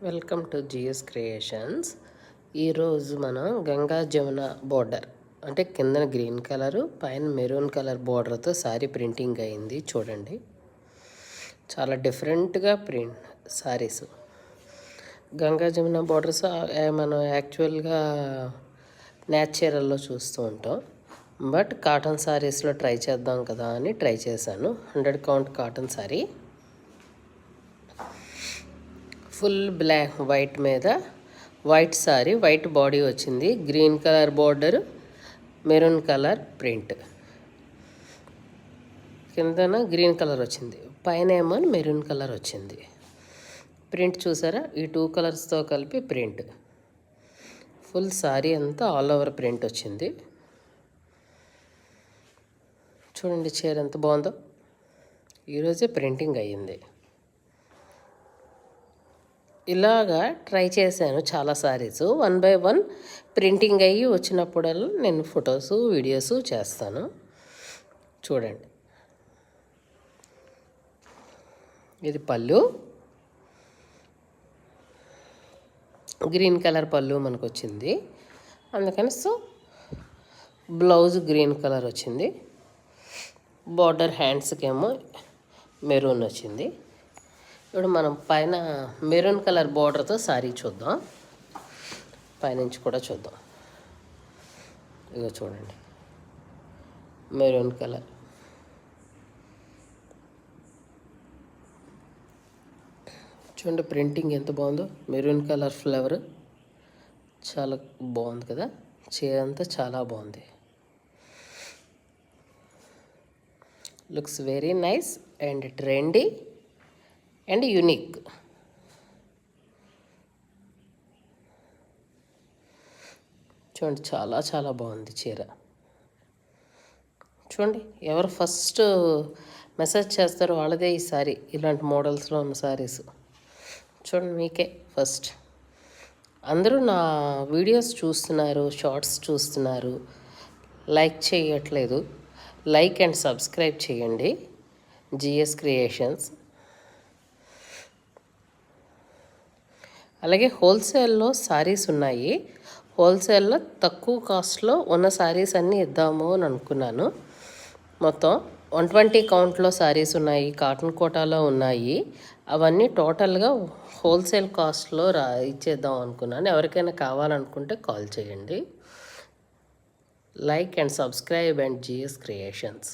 Welcome to GS creations. ఈరోజు మనం Ganga Jamuna border అంటే కిందన గ్రీన్ కలరు పైన మెరూన్ కలర్ బోర్డర్తో శారీ ప్రింటింగ్ అయింది. చూడండి, చాలా డిఫరెంట్గా ప్రింట్ శారీస్. గంగా జమున బోర్డర్స్ మనం యాక్చువల్గా న్యాచురల్లో చూస్తూ ఉంటాం, బట్ కాటన్ శారీస్లో ట్రై చేద్దాం కదా అని ట్రై చేశాను. 100 count cotton sari, full black white మీద వైట్ సారీ, వైట్ బాడీ వచ్చింది, green colour border, maroon colour print, కిందన గ్రీన్ కలర్ వచ్చింది, పైన ఏమో మెరూన్ కలర్ వచ్చింది. ప్రింట్ చూసారా, ఈ 2 కలర్స్తో కలిపి ప్రింట్. ఫుల్ సారీ అంతా ఆల్ ఓవర్ ప్రింట్ వచ్చింది. చూడండి చీర ఎంత బాగుందో. ఈరోజే ప్రింటింగ్ అయ్యింది. ఇలాగా ట్రై చేశాను చాలా సారీస్. 1 by 1 ప్రింటింగ్ అయ్యి వచ్చినప్పుడల్లా నేను ఫొటోస్ వీడియోస్ చేస్తాను. చూడండి, ఇది పళ్ళు, గ్రీన్ కలర్ పళ్ళు మనకు వచ్చింది, అందుకని బ్లౌజ్ గ్రీన్ కలర్ వచ్చింది. బార్డర్ హ్యాండ్స్కి ఏమో మెరూన్ వచ్చింది. ఇప్పుడు మనం పైన మెరూన్ కలర్ బార్డర్తో శారీ చూద్దాం, పైనుంచి కూడా చూద్దాం. ఇగో చూడండి, మెరూన్ కలర్, చూడండి ప్రింటింగ్ ఎంత బాగుందో. మెరూన్ కలర్ ఫ్లవర్ చాలా బాగుంది కదా, చీర అంతా చాలా బాగుంది. Looks very nice and trendy and unique. చూడండి, చాలా చాలా బాగుంది చీర. చూడండి, ఎవరు ఫస్ట్ మెసేజ్ చేస్తారో వాళ్ళదే ఈ సారీ. ఇలాంటి మోడల్స్లో ఉన్న సారీస్ చూడండి, మీకే ఫస్ట్. అందరూ నా వీడియోస్ చూస్తున్నారు, షార్ట్స్ చూస్తున్నారు, లైక్ చేయట్లేదు. లైక్ అండ్ సబ్స్క్రైబ్ చేయండి జిఎస్ క్రియేషన్స్. అలాగే హోల్సేల్లో శారీస్ ఉన్నాయి. హోల్సేల్లో తక్కువ కాస్ట్లో ఉన్న శారీస్ అన్నీ ఇద్దాము అని అనుకున్నాను. మొత్తం 120 కౌంట్లో శారీస్ ఉన్నాయి, కాటన్ కోటాలో ఉన్నాయి. అవన్నీ టోటల్గా హోల్సేల్ కాస్ట్లో ఇచ్చేద్దాం అనుకున్నాను. ఎవరికైనా కావాలనుకుంటే కాల్ చేయండి. Like and subscribe and GS creations.